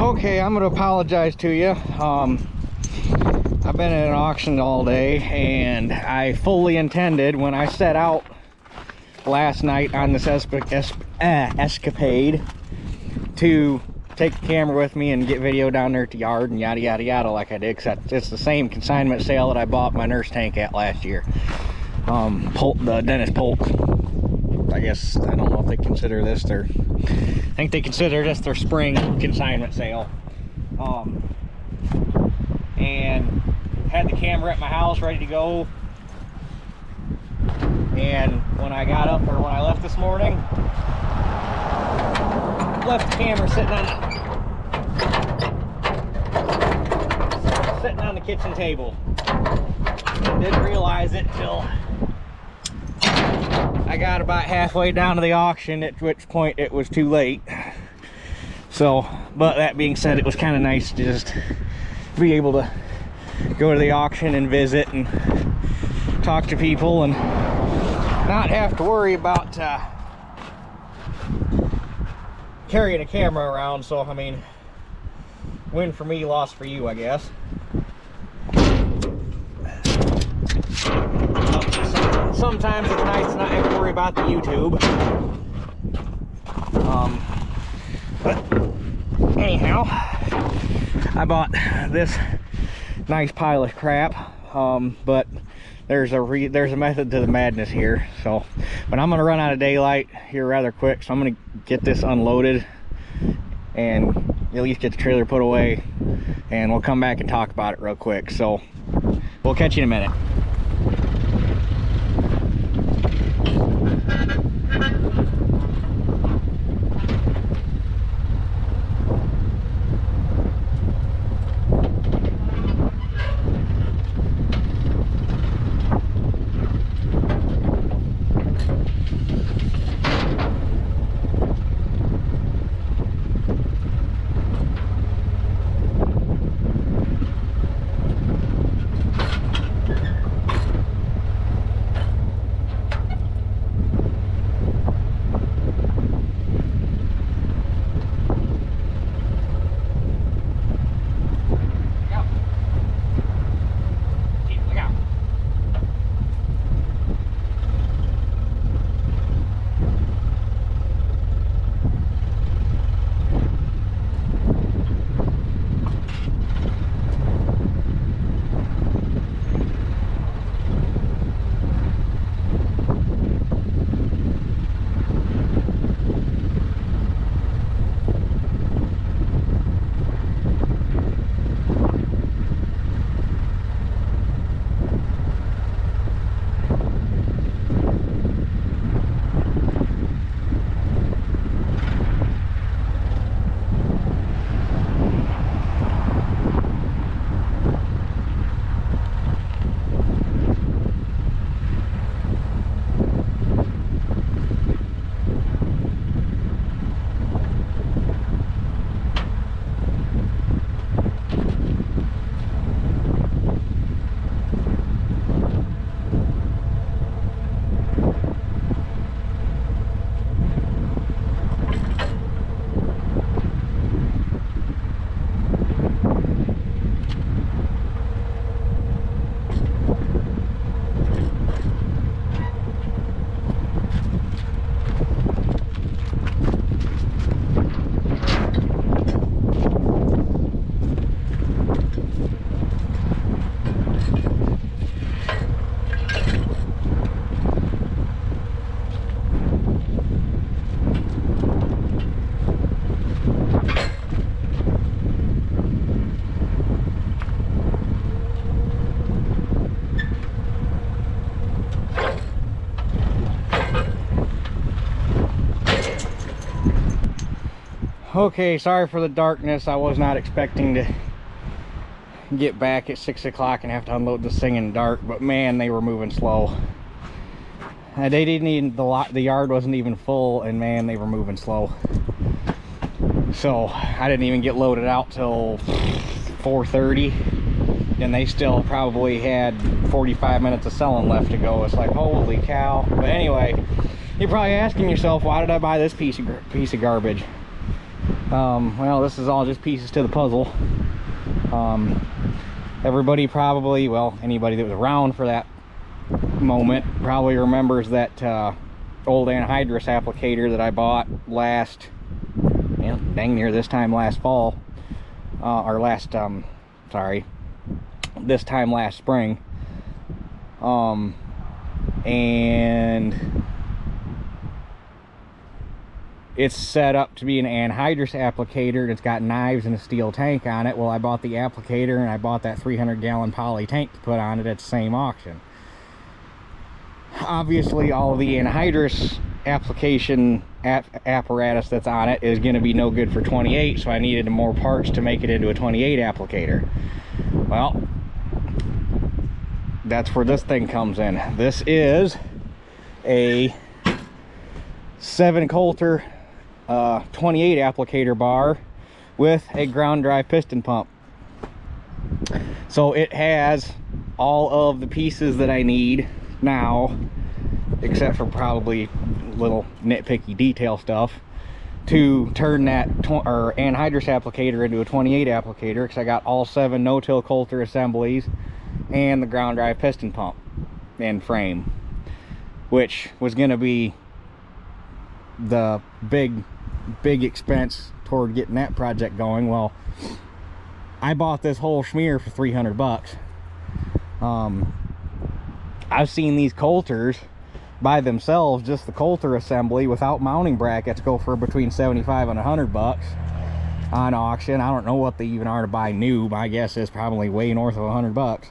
Okay, I'm gonna apologize to you. I've been at an auction all day, and I fully intended when I set out last night on this escapade to take the camera with me and get video down there at the yard and yada yada yada like I did, except it's the same consignment sale that I bought my nurse tank at last year. The Dennis Polk. I guess, I don't know if they consider this their, I think they consider this their spring consignment sale. And had the camera at my house ready to go. And when I got up, or when I left this morning, left the camera sitting on the kitchen table. Didn't realize it till I got about halfway down to the auction, at which point it was too late. So, but that being said, it was kind of nice to just be able to go to the auction and visit and talk to people and not have to worry about carrying a camera around. So, I mean, win for me, loss for you, I guess. Sometimes it's nice to not have to worry about the YouTube. But anyhow, I bought this nice pile of crap. But there's a method to the madness here. So, but I'm gonna run out of daylight here rather quick, so I'm gonna get this unloaded and at least get the trailer put away, and we'll come back and talk about it real quick. So we'll catch you in a minute. Okay, sorry for the darkness. I was not expecting to get back at 6 o'clock and have to unload this thing in dark, but man, they were moving slow. They didn't even, the yard wasn't even full, and man, they were moving slow. So I didn't even get loaded out till 4:30, and they still probably had 45 minutes of selling left to go. It's like, holy cow. But anyway, you're probably asking yourself, why did I buy this piece of garbage? Well, this is all just pieces to the puzzle. Everybody probably, well, anybody that was around for that moment probably remembers that old anhydrous applicator that I bought last, yeah, dang near this time last fall, or last, sorry, this time last spring. And it's set up to be an anhydrous applicator, and it's got knives and a steel tank on it. Well, I bought the applicator and I bought that 300-gallon poly tank to put on it at the same auction. Obviously, all of the anhydrous application apparatus that's on it is going to be no good for 28, so I needed more parts to make it into a 28 applicator. Well, that's where this thing comes in. This is a 7 Coulter 28 applicator bar with a ground drive piston pump. So it has all of the pieces that I need now, except for probably little nitpicky detail stuff, to turn that anhydrous applicator into a 28 applicator, because I got all 7 no-till Coulter assemblies and the ground drive piston pump and frame, which was going to be the big expense toward getting that project going. Well, I bought this whole schmear for 300 bucks. I've seen these Coulters by themselves, just the Coulter assembly without mounting brackets, go for between 75 and 100 bucks on auction. I don't know what they even are to buy new. My guess is probably way north of 100 bucks.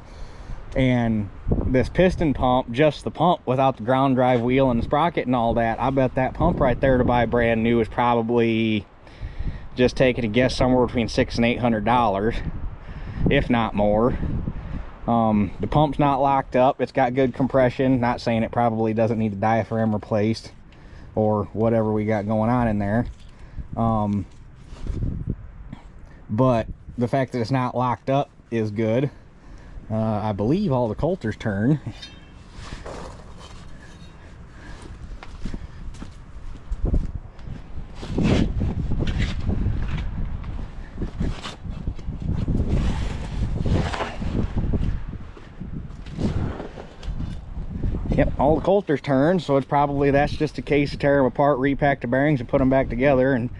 And this piston pump, just the pump without the ground drive wheel and the sprocket and all that, I bet that pump right there to buy brand new is probably, just taking a guess, somewhere between $600 and $800, if not more. The pump's not locked up. It's got good compression. Not saying it probably doesn't need the diaphragm replaced or whatever we got going on in there. But the fact that it's not locked up is good. I believe all the Coulters turn. Yep, all the Coulters turn, so it's probably, that's just a case of tear them apart, repack the bearings, and put them back together. And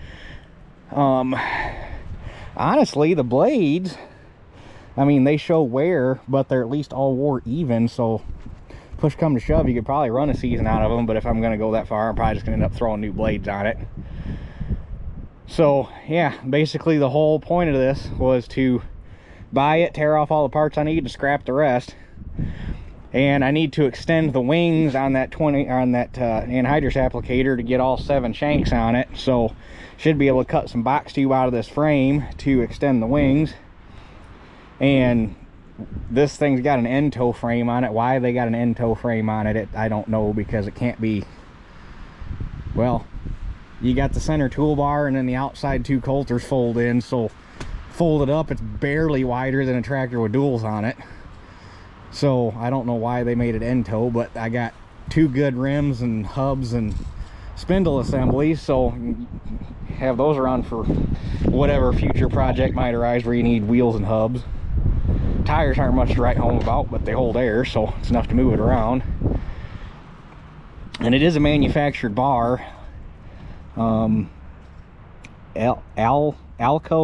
honestly, the blades, I mean, they show wear, but they're at least all wore even, so push come to shove, you could probably run a season out of them. But if I'm going to go that far, I'm probably just going to end up throwing new blades on it. So yeah, basically the whole point of this was to buy it, tear off all the parts I need, and scrap the rest. And I need to extend the wings on that anhydrous applicator to get all 7 shanks on it. So should be able to cut some box tube out of this frame to extend the wings. And this thing's got an end toe frame on it. Why they got an end toe frame on it, I don't know, because it can't be, well, you got the center toolbar and then the outside 2 Coulters fold in, so folded up, it's barely wider than a tractor with duals on it. So I don't know why they made it end toe, but I got 2 good rims and hubs and spindle assemblies, so have those around for whatever future project might arise where you need wheels and hubs. Tires aren't much to write home about, but they hold air, so it's enough to move it around. And it is a manufactured bar. Alco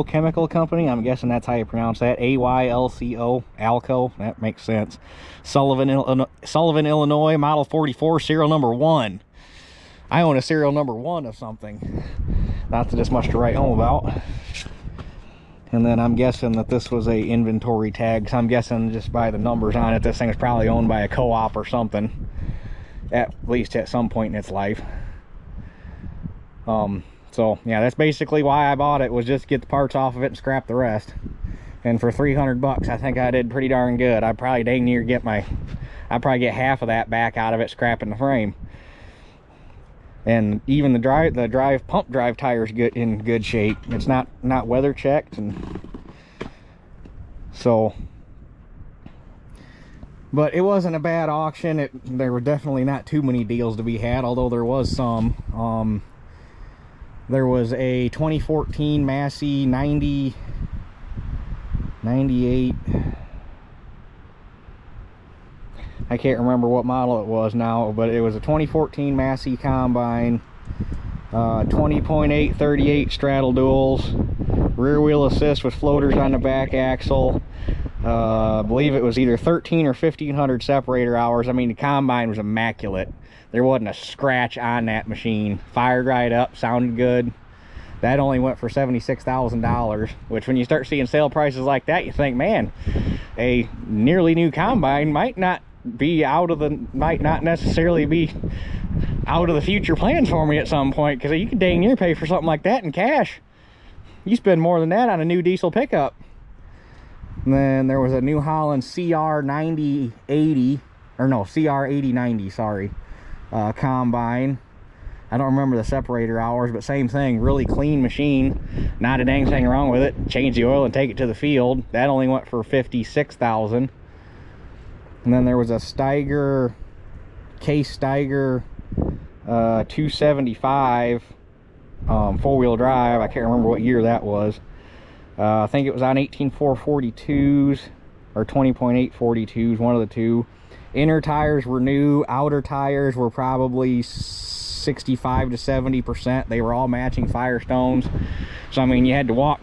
Chemical Company, I'm guessing that's how you pronounce that. AYLCO, Alco, that makes sense. Sullivan, Illinois, model 44, serial number 1. I own a serial number 1 of something. Not that it's much to write home about. And then I'm guessing that this was a inventory tag, so I'm guessing just by the numbers on it, this thing is probably owned by a co-op or something, at least at some point in its life. So yeah, that's basically why I bought it, was just get the parts off of it and scrap the rest. And for 300 bucks, I think I did pretty darn good. I'd probably dang near get I'd probably get half of that back out of it scrapping the frame. And even the pump drive tire's in good shape. It's not weather checked, and so, but it wasn't a bad auction. There were definitely not too many deals to be had, although there was some. There was a 2014 Massey 98. I can't remember what model it was now, but it was a 2014 Massey combine, 20.8 38 straddle duals, rear wheel assist with floaters on the back axle. I believe it was either 13 or 1500 separator hours. I mean, the combine was immaculate. There wasn't a scratch on that machine. Fired right up, sounded good. That only went for $76,000, which when you start seeing sale prices like that, you think, man, a nearly new combine might not necessarily be out of the future plans for me at some point, because you could dang near pay for something like that in cash. You spend more than that on a new diesel pickup. And then there was a New Holland CR8090, or no, CR8090, sorry, combine. I don't remember the separator hours, but same thing, really clean machine, not a dang thing wrong with it. Change the oil and take it to the field. That only went for $56,000. And then there was a Steiger, Case Steiger 275 four-wheel drive. I can't remember what year that was. I think it was on 18.442s or 20.8 42s, one of the two. Inner tires were new, outer tires were probably 65 to 70%. They were all matching Firestones. So I mean, you had to walk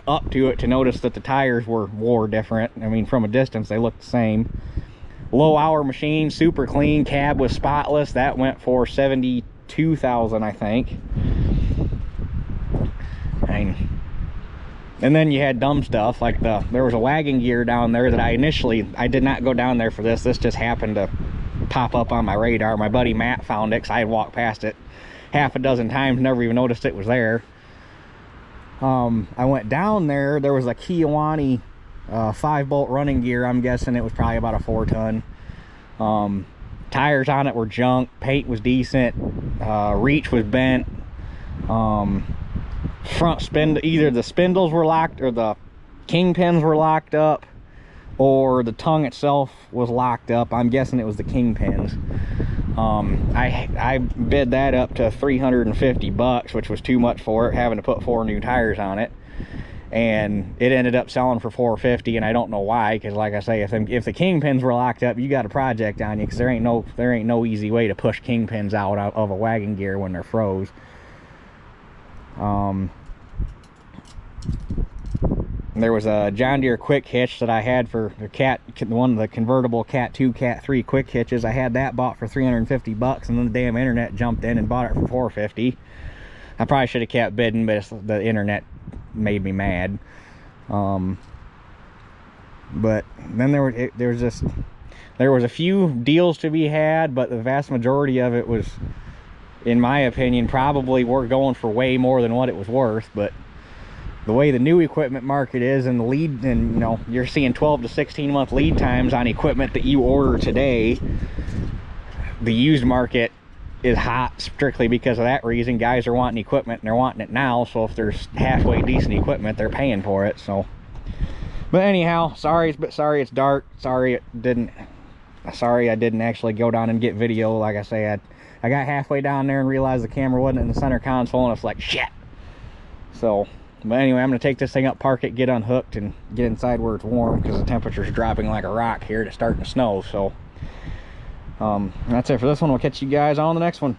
up to it to notice that the tires wore different. I mean, from a distance they looked the same. Low hour machine, super clean, cab was spotless. That went for $72,000, I think. And then you had dumb stuff like there was a wagon gear down there that I did not go down there for this. This just happened to pop up on my radar. My buddy Matt found it because I had walked past it half a dozen times, never even noticed it was there. I went down there. There was a Kiowani 5-bolt running gear. I'm guessing it was probably about a 4-ton. Tires on it were junk. Paint was decent. Reach was bent. Front spindle, either the spindles were locked or the kingpins were locked up, or the tongue itself was locked up. I'm guessing it was the kingpins. I bid that up to $350, which was too much for it, having to put 4 new tires on it. And it ended up selling for $450, and I don't know why, because like I say, if the kingpins were locked up, you got a project on you, because there ain't no easy way to push kingpins out of a wagon gear when they're froze. There was a John Deere quick hitch that I had for the one of the convertible Cat 2, Cat 3 quick hitches. I had that bought for $350, and then the damn internet jumped in and bought it for $450. I probably should have kept bidding, but the internet made me mad. But then there was a few deals to be had, but the vast majority of it was, in my opinion, probably we're going for way more than what it was worth. But the way the new equipment market is, and you know, you're seeing 12 to 16 month lead times on equipment that you order today, the used market is hot strictly because of that reason. Guys are wanting equipment and they're wanting it now, so if there's halfway decent equipment, they're paying for it. So, but anyhow, sorry it's dark. Sorry I didn't actually go down and get video. Like I say, I got halfway down there and realized the camera wasn't in the center console, and it's like, shit. So, but anyway, I'm gonna take this thing up, park it, get unhooked, and get inside where it's warm, because the temperature's dropping like a rock here. It's starting to snow. So that's it for this one. We'll catch you guys on the next one.